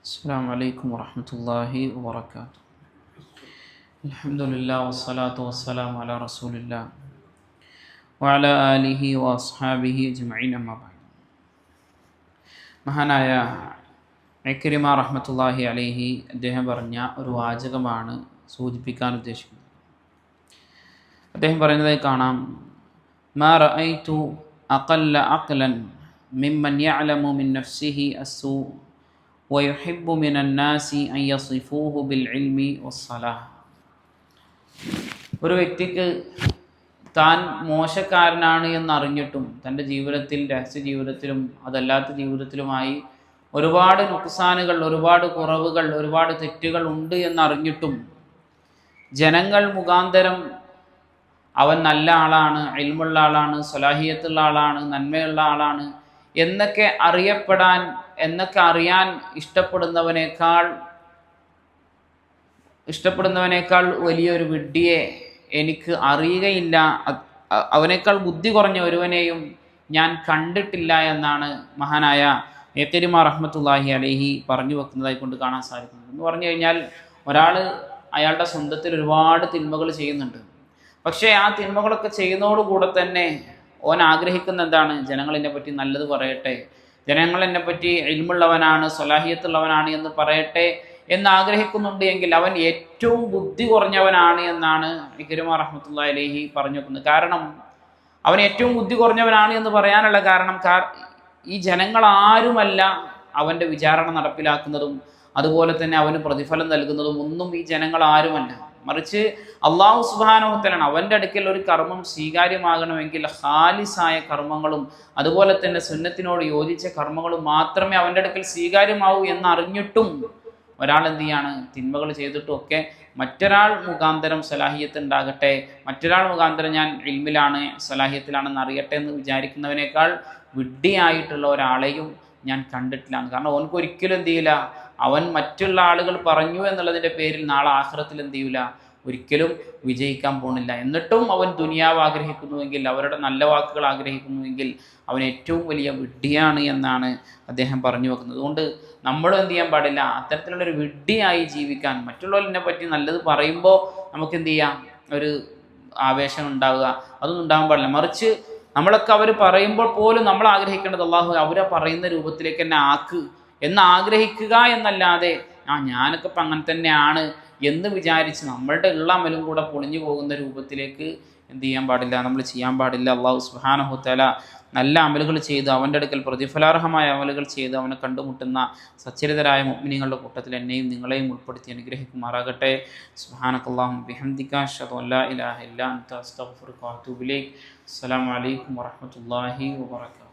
السلام عليكم ورحمة الله وبركاته. الحمد لله والصلاة والسلام على رسول الله وعلى آله وأصحابه أجمعين أما بعد. മഹാനായ ഇക്രിമ റഹ്മത്തുള്ളാഹി അലൈഹി അദ്ദേഹം പറഞ്ഞ ഒരു വാചകമാണ് സൂചിപ്പിക്കാൻ ഉദ്ദേശിക്കുന്നത്. അദ്ദേഹം പറയുന്നതായി കാണാം, മാ റഅയ്തു അഖല്ല അഖ്ലൻ മിമ്മൻ യഅലമു മിൻ നഫ്സിഹി അസ്സൂ വയുഹിബ്ബു മിനൻ നാസി അൻ യസിഫൂഹു ബിൽ ഇൽമി വസ്സലാഹ്. ഒരു വ്യക്തിക്ക് താൻ മോശക്കാരനാണ് എന്നറിഞ്ഞിട്ടും തൻ്റെ ജീവിതത്തിൽ, രഹസ്യ ജീവിതത്തിലും അതല്ലാത്ത ജീവിതത്തിലുമായി ഒരുപാട് നുക്സാനുകൾ, ഒരുപാട് കുറവുകൾ, ഒരുപാട് തെറ്റുകൾ ഉണ്ട് എന്നറിഞ്ഞിട്ടും ജനങ്ങൾ മുഖാന്തരം അവൻ നല്ല ആളാണ്, ഇൽമുള്ള ആളാണ്, സ്വലാഹിയത്തുള്ള ആളാണ്, നന്മയുള്ള ആളാണ് എന്നൊക്കെ അറിയാൻ ഇഷ്ടപ്പെടുന്നവനേക്കാൾ വലിയൊരു വിഡ്ഢിയെ എനിക്ക് അറിയുകയില്ല, അവനേക്കാൾ ബുദ്ധി കുറഞ്ഞ ഒരുവനെയും ഞാൻ കണ്ടിട്ടില്ല എന്നാണ് മഹാനായ ഇക്രിമ റഹ്മത്തുള്ളാഹി അലൈഹി പറഞ്ഞു വെക്കുന്നതായി കൊണ്ട് കാണാൻ സാധിക്കുന്നത്. എന്ന് പറഞ്ഞു കഴിഞ്ഞാൽ, ഒരാൾ അയാളുടെ സ്വന്തത്തിൽ ഒരുപാട് തിന്മകൾ ചെയ്യുന്നുണ്ട്. പക്ഷേ ആ തിന്മകളൊക്കെ ചെയ്യുന്നതോടുകൂടെ തന്നെ ഓൻ ആഗ്രഹിക്കുന്ന എന്താണ്? ജനങ്ങൾ എന്നെ പറ്റി നല്ലത് പറയട്ടെ, ജനങ്ങൾ എന്നെ പറ്റി ഇൽമുള്ളവനാണ്, സ്വലാഹിയത്തുള്ളവനാണ് എന്ന് പറയട്ടെ എന്ന് ആഗ്രഹിക്കുന്നുണ്ട് എങ്കിൽ അവൻ ഏറ്റവും ബുദ്ധി കുറഞ്ഞവനാണ് എന്നാണ് ഇക്രിമ റഹ്മത്തുള്ളാഹി അലൈഹി പറഞ്ഞു വെക്കുന്നത്. കാരണം അവൻ ഏറ്റവും ബുദ്ധി കുറഞ്ഞവനാണ് എന്ന് പറയാനുള്ള കാരണം, ഈ ജനങ്ങൾ ആരുമല്ല അവൻ്റെ വിചാരണ നടപ്പിലാക്കുന്നതും അതുപോലെ തന്നെ അവന് പ്രതിഫലം നൽകുന്നതും ഒന്നും ഈ ജനങ്ങൾ ആരുമല്ല. മറിച്ച് അള്ളാഹു സുബ്ഹാനഹു വ തആല അവൻ്റെ അടുക്കൽ ഒരു കർമ്മം സ്വീകാര്യമാകണമെങ്കിൽ ഖാലിസായ കർമ്മങ്ങളും അതുപോലെ തന്നെ സുന്നത്തിനോട് യോജിച്ച കർമ്മങ്ങളും മാത്രമേ അവൻ്റെ അടുക്കൽ സ്വീകാര്യമാവൂ എന്നറിഞ്ഞിട്ടും ഒരാൾ എന്ത് ചെയ്യാണ്? തിന്മകൾ ചെയ്തിട്ടും ഒക്കെ മറ്റൊരാൾ മുഖാന്തരം സലാഹിയത്ത് ഉണ്ടാകട്ടെ, മറ്റൊരാൾ മുഖാന്തരം ഞാൻ ഇൽമിലാണ്, സലാഹിയത്തിലാണെന്ന് അറിയട്ടെ എന്ന് വിചാരിക്കുന്നവനേക്കാൾ വിഡ്ഢിയായിട്ടുള്ള ഒരാളെയും ഞാൻ കണ്ടിട്ടില്ല. കാരണം അവനക്ക് ഒരിക്കലും എന്ത് ചെയ്യില്ല, അവൻ മറ്റുള്ള ആളുകൾ പറഞ്ഞു എന്നുള്ളതിൻ്റെ പേരിൽ നാളെ ആഖിറത്തിൽ എന്ത് ചെയ്യില്ല, ഒരിക്കലും വിജയിക്കാൻ പോകുന്നില്ല. എന്നിട്ടും അവൻ ദുനിയാവ് ആഗ്രഹിക്കുന്നുവെങ്കിൽ, അവരുടെ നല്ല വാക്കുകൾ ആഗ്രഹിക്കുന്നുവെങ്കിൽ അവൻ ഏറ്റവും വലിയ വിഡ്ഢിയാണ് എന്നാണ് അദ്ദേഹം പറഞ്ഞു വെക്കുന്നത്. അതുകൊണ്ട് നമ്മളും എന്ത് ചെയ്യാൻ പാടില്ല, അത്തരത്തിലുള്ളൊരു വിഡ്ഢിയായി ജീവിക്കാൻ. മറ്റുള്ളവരെ പറ്റി നല്ലത് പറയുമ്പോൾ നമുക്ക് എന്ത് ചെയ്യാം, ഒരു ആവേശം ഉണ്ടാവുക, അതൊന്നും ഉണ്ടാകാൻ പാടില്ല. മറിച്ച് നമ്മളൊക്കെ അവർ പറയുമ്പോൾ പോലും നമ്മൾ ആഗ്രഹിക്കേണ്ടത്, അള്ളാഹു അവരെ പറയുന്ന രൂപത്തിലേക്ക് തന്നെ ആക്ക് എന്ന് ആഗ്രഹിക്കുക എന്നല്ലാതെ ഞാനൊക്കെ ഇപ്പം അങ്ങനെ തന്നെയാണ് എന്ന് വിചാരിച്ച് നമ്മളുടെ ഉള്ള അമലും കൂടെ പൊളിഞ്ഞു പോകുന്ന രൂപത്തിലേക്ക് എന്ത് ചെയ്യാൻ പാടില്ല, നമ്മൾ ചെയ്യാൻ പാടില്ല. അള്ളാഹു സുബ്ഹാനഹു വ തആല നല്ല അമലുകൾ ചെയ്ത് അവൻ്റെ അടുക്കൽ പ്രതിഫലാർഹമായ അമലുകൾ ചെയ്ത് അവനെ കണ്ടുമുട്ടുന്ന സച്ചരിതരായ മുഅ്മിനീങ്ങളുടെ കൂട്ടത്തിൽ എന്നെയും നിങ്ങളെയും ഉൾപ്പെടുത്തി അനുഗ്രഹിക്കുമാറാകട്ടെ. സുബ്ഹാനകല്ലാഹുമ്മ ബിഹംദിക അശ്ഹദു അല്ലാ ഇലാഹ ഇല്ലാ അൻത അസ്തഗ്ഫിറുക വ അത്തൂബു ഇലൈക്. അസ്സലാമു അലൈക്കും വറഹ്മത്തുള്ളാഹി വബറകാതുഹു.